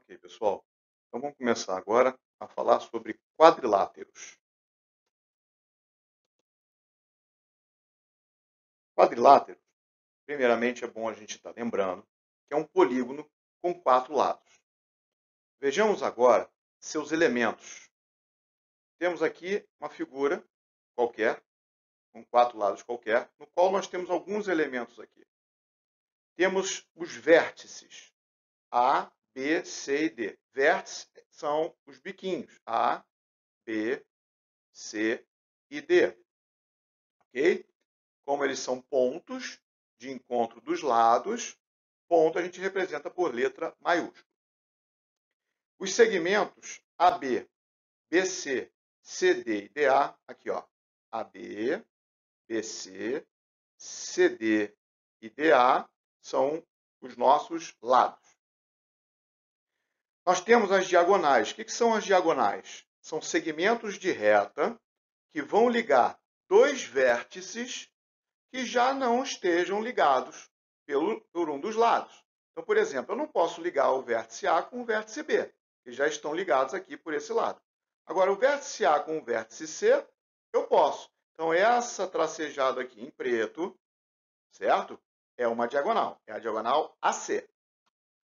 Ok, pessoal. Então vamos começar agora a falar sobre quadriláteros. Quadriláteros, primeiramente é bom a gente estar lembrando que é um polígono com 4 lados. Vejamos agora seus elementos. Temos aqui uma figura qualquer, com 4 lados qualquer, no qual nós temos alguns elementos aqui. Temos os vértices, A, B, C e D. Vértices são os biquinhos, A, B, C e D. Ok? Como eles são pontos de encontro dos lados, ponto a gente representa por letra maiúscula. Os segmentos AB, BC, CD e DA, aqui ó, AB, BC, CD e DA são os nossos lados. Nós temos as diagonais. O que são as diagonais? São segmentos de reta que vão ligar dois vértices que já não estejam ligados por um dos lados. Então, por exemplo, eu não posso ligar o vértice A com o vértice B, que já estão ligados aqui por esse lado. Agora, o vértice A com o vértice C, eu posso. Então, essa tracejada aqui em preto, certo? É uma diagonal, é a diagonal AC.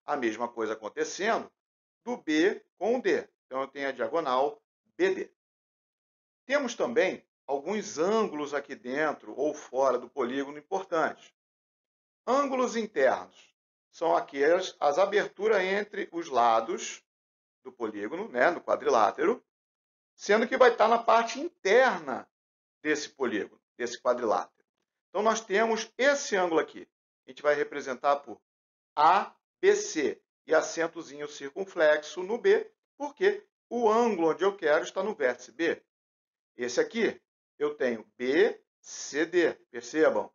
A mesma coisa acontecendo do B com o D. Então, eu tenho a diagonal BD. Temos também alguns ângulos aqui dentro ou fora do polígono importantes. Ângulos internos são aquelas, as aberturas entre os lados do polígono, né, no quadrilátero, sendo que vai estar na parte interna desse polígono, desse quadrilátero. Então, nós temos esse ângulo aqui. A gente vai representar por ABC e acentozinho circunflexo no B, porque o ângulo onde eu quero está no vértice B. Esse aqui, eu tenho BCD, percebam?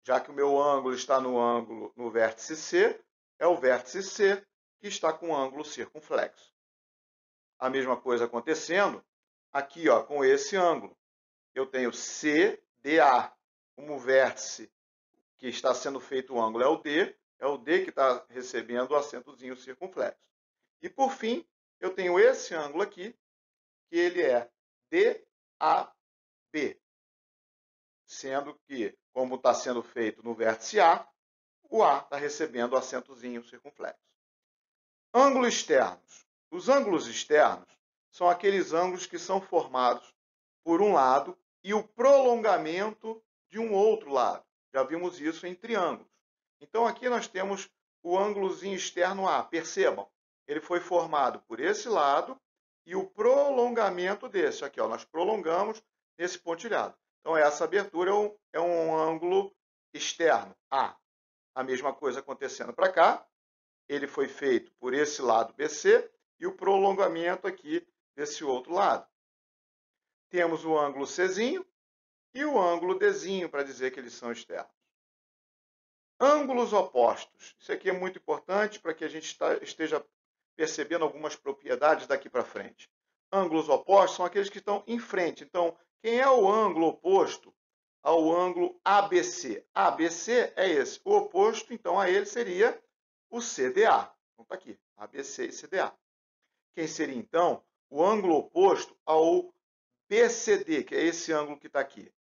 Já que o meu ângulo está no vértice C, é o vértice C que está com o ângulo circunflexo. A mesma coisa acontecendo aqui ó, com esse ângulo. Eu tenho CDA, como vértice que está sendo feito o ângulo é o D que está recebendo o acentozinho circunflexo. E por fim, eu tenho esse ângulo aqui, que ele é DAB, sendo que, como está sendo feito no vértice A, o A está recebendo o acentozinho circunflexo. Ângulos externos. Os ângulos externos são aqueles ângulos que são formados por um lado e o prolongamento de um outro lado. Já vimos isso em triângulos. Então, aqui nós temos o ângulozinho externo A. Percebam, ele foi formado por esse lado e o prolongamento desse. Aqui, ó, nós prolongamos nesse pontilhado. Então, essa abertura é um ângulo externo, A. A mesma coisa acontecendo para cá. Ele foi feito por esse lado BC e o prolongamento aqui desse outro lado. Temos o ângulo Czinho e o ângulo Dzinho, para dizer que eles são externos. Ângulos opostos. Isso aqui é muito importante para que a gente esteja percebendo algumas propriedades daqui para frente. Ângulos opostos são aqueles que estão em frente. Então, quem é o ângulo oposto ao ângulo ABC? ABC é esse. O oposto, então, a ele seria o CDA. Então, está aqui, ABC e CDA. Quem seria, então, o ângulo oposto ao BCD, que é esse ângulo que está aqui?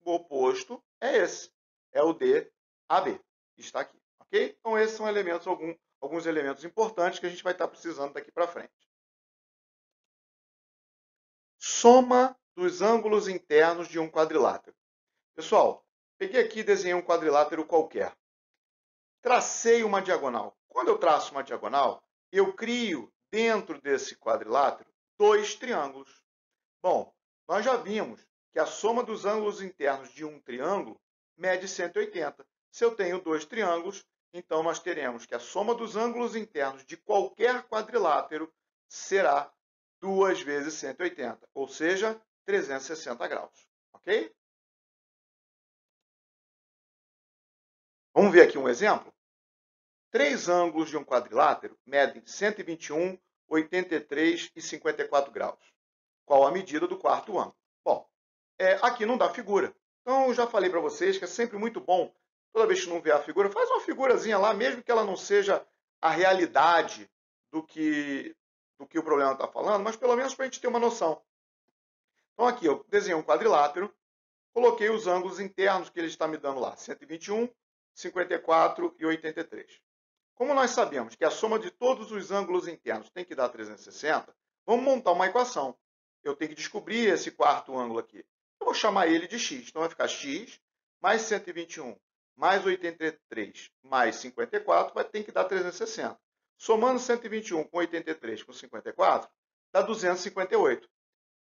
O oposto é esse, é o DAB, que está aqui. Ok? Então, esses são elementos, alguns elementos importantes que a gente vai estar precisando daqui para frente. Soma dos ângulos internos de um quadrilátero. Pessoal, peguei aqui e desenhei um quadrilátero qualquer. Tracei uma diagonal. Quando eu traço uma diagonal, eu crio dentro desse quadrilátero dois triângulos. Bom, nós já vimos que a soma dos ângulos internos de um triângulo mede 180. Se eu tenho dois triângulos, então nós teremos que a soma dos ângulos internos de qualquer quadrilátero será 2 vezes 180, ou seja, 360 graus. Ok? Vamos ver aqui um exemplo? Três ângulos de um quadrilátero medem 121, 83 e 54 graus. Qual a medida do quarto ângulo? Bom, aqui não dá figura. Então, eu já falei para vocês que é sempre muito bom, toda vez que não vê a figura, faz uma figurazinha lá, mesmo que ela não seja a realidade do que o problema está falando, mas pelo menos para a gente ter uma noção. Então aqui eu desenhei um quadrilátero, coloquei os ângulos internos que ele está me dando lá, 121, 54 e 83. Como nós sabemos que a soma de todos os ângulos internos tem que dar 360, vamos montar uma equação. Eu tenho que descobrir esse quarto ângulo aqui. Eu vou chamar ele de x. Então vai ficar x mais 121 mais 83 mais 54 vai ter que dar 360. Somando 121 com 83 com 54, dá 258.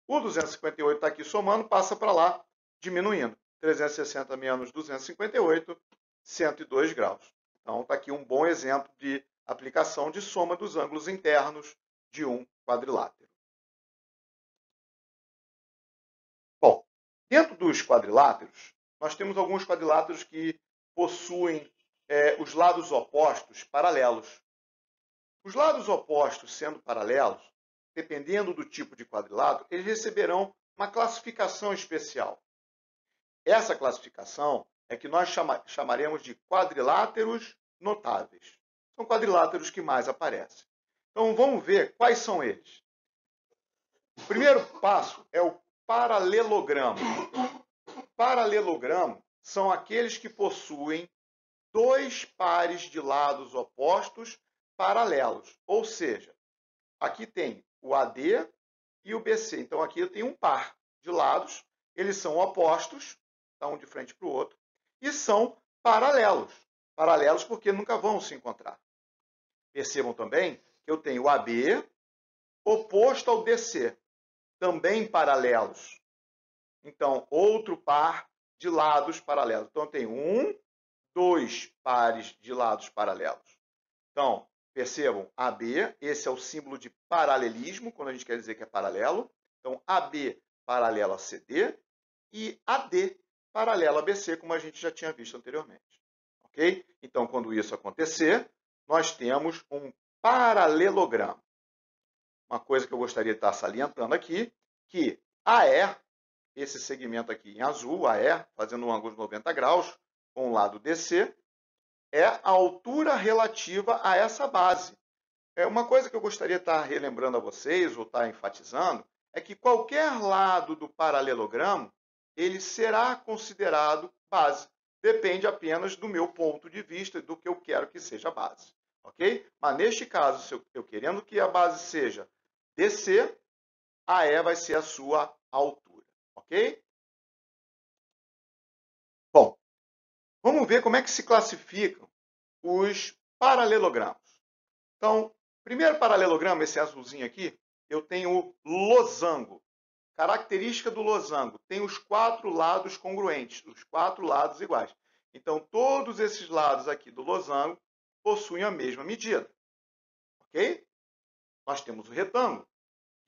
O 258 está aqui somando, passa para lá, diminuindo. 360 menos 258, 102 graus. Então, está aqui um bom exemplo de aplicação de soma dos ângulos internos de um quadrilátero. Bom, dentro dos quadriláteros, nós temos alguns quadriláteros que possuem os lados opostos paralelos. Os lados opostos sendo paralelos, dependendo do tipo de quadrilátero, eles receberão uma classificação especial. Essa classificação é que nós chamaremos de quadriláteros notáveis. São quadriláteros que mais aparecem. Então, vamos ver quais são eles. O primeiro passo é o paralelogramo. Paralelogramo são aqueles que possuem dois pares de lados opostos paralelos. Ou seja, aqui tem o AD e o BC. Então, aqui eu tenho um par de lados. Eles são opostos, tá, um de frente para o outro, e são paralelos. Paralelos porque nunca vão se encontrar. Percebam também que eu tenho o AB oposto ao DC, também paralelos. Então, outro par de lados paralelos. Então, eu tenho dois pares de lados paralelos. Então, percebam, AB, esse é o símbolo de paralelismo, quando a gente quer dizer que é paralelo. Então, AB paralelo a CD e AD paralelo a BC, como a gente já tinha visto anteriormente. Ok? Então, quando isso acontecer, nós temos um paralelogramo. Uma coisa que eu gostaria de estar salientando aqui, que AE, esse segmento aqui em azul, AE, fazendo um ângulo de 90 graus, com o lado DC, é a altura relativa a essa base. Uma coisa que eu gostaria de estar relembrando a vocês, ou estar enfatizando, é que qualquer lado do paralelogramo, ele será considerado base. Depende apenas do meu ponto de vista, do que eu quero que seja base. Ok? Mas neste caso, se eu querendo que a base seja DC, AE vai ser a sua altura. Ok? Bom, vamos ver como é que se classificam os paralelogramos. Então, primeiro paralelogramo, esse azulzinho aqui, eu tenho o losango. Característica do losango, tem os quatro lados congruentes, os quatro lados iguais. Então, todos esses lados aqui do losango possuem a mesma medida. Ok? Nós temos o retângulo,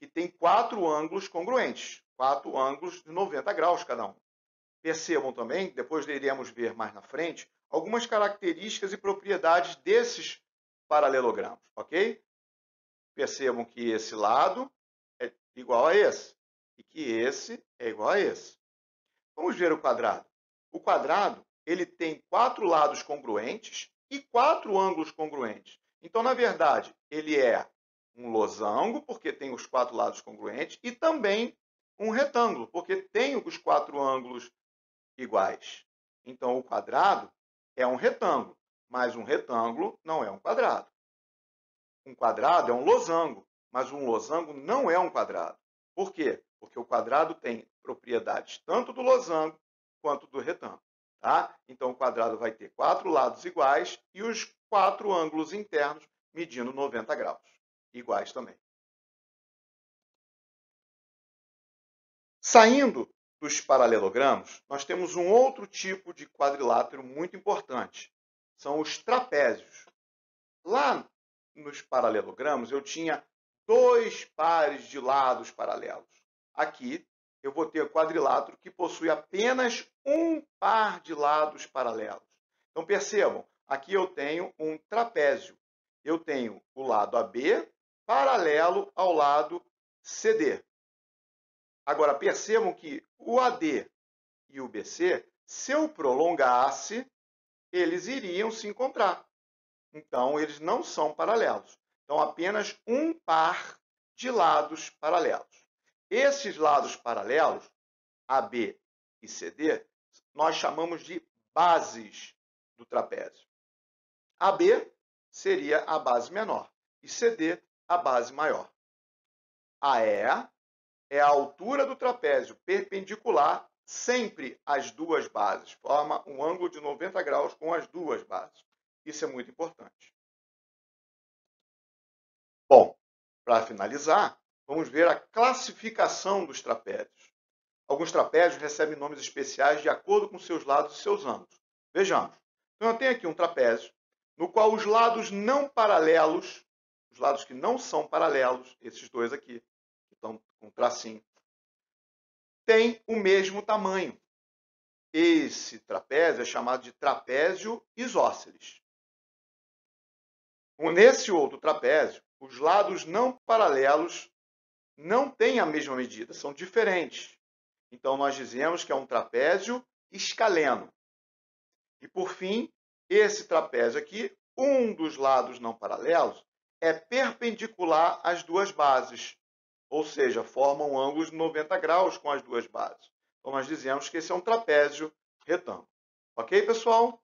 que tem quatro ângulos congruentes, quatro ângulos de 90 graus cada um. Percebam também, depois iremos ver mais na frente, algumas características e propriedades desses paralelogramos, ok? Percebam que esse lado é igual a esse e que esse é igual a esse. Vamos ver o quadrado. O quadrado, ele tem quatro lados congruentes e quatro ângulos congruentes. Então, na verdade, ele é um losango, porque tem os quatro lados congruentes, e também um retângulo, porque tem os quatro ângulos iguais. Então, o quadrado é um retângulo, mas um retângulo não é um quadrado. Um quadrado é um losango, mas um losango não é um quadrado. Por quê? Porque o quadrado tem propriedades tanto do losango quanto do retângulo. Tá? Então, o quadrado vai ter quatro lados iguais e os quatro ângulos internos medindo 90 graus. Iguais também. Saindo dos paralelogramos, nós temos um outro tipo de quadrilátero muito importante. São os trapézios. Lá nos paralelogramos, eu tinha dois pares de lados paralelos. Aqui, eu vou ter quadrilátero que possui apenas um par de lados paralelos. Então, percebam, aqui eu tenho um trapézio. Eu tenho o lado AB paralelo ao lado CD. Agora, percebam que o AD e o BC, se eu prolongasse, eles iriam se encontrar. Então, eles não são paralelos. Então, apenas um par de lados paralelos. Esses lados paralelos, AB e CD, nós chamamos de bases do trapézio. AB seria a base menor e CD a base maior. AE é a altura do trapézio perpendicular sempre às duas bases. Forma um ângulo de 90 graus com as duas bases. Isso é muito importante. Bom, para finalizar, vamos ver a classificação dos trapézios. Alguns trapézios recebem nomes especiais de acordo com seus lados e seus ângulos. Vejamos. Então, eu tenho aqui um trapézio no qual os lados não paralelos, os lados que não são paralelos, esses dois aqui, que estão com um tracinho, têm o mesmo tamanho. Esse trapézio é chamado de trapézio isósceles. Nesse outro trapézio, os lados não paralelos não têm a mesma medida, são diferentes. Então, nós dizemos que é um trapézio escaleno. E, por fim, esse trapézio aqui, um dos lados não paralelos, é perpendicular às duas bases. Ou seja, formam ângulos de 90 graus com as duas bases. Então, nós dizemos que esse é um trapézio retângulo. Ok, pessoal?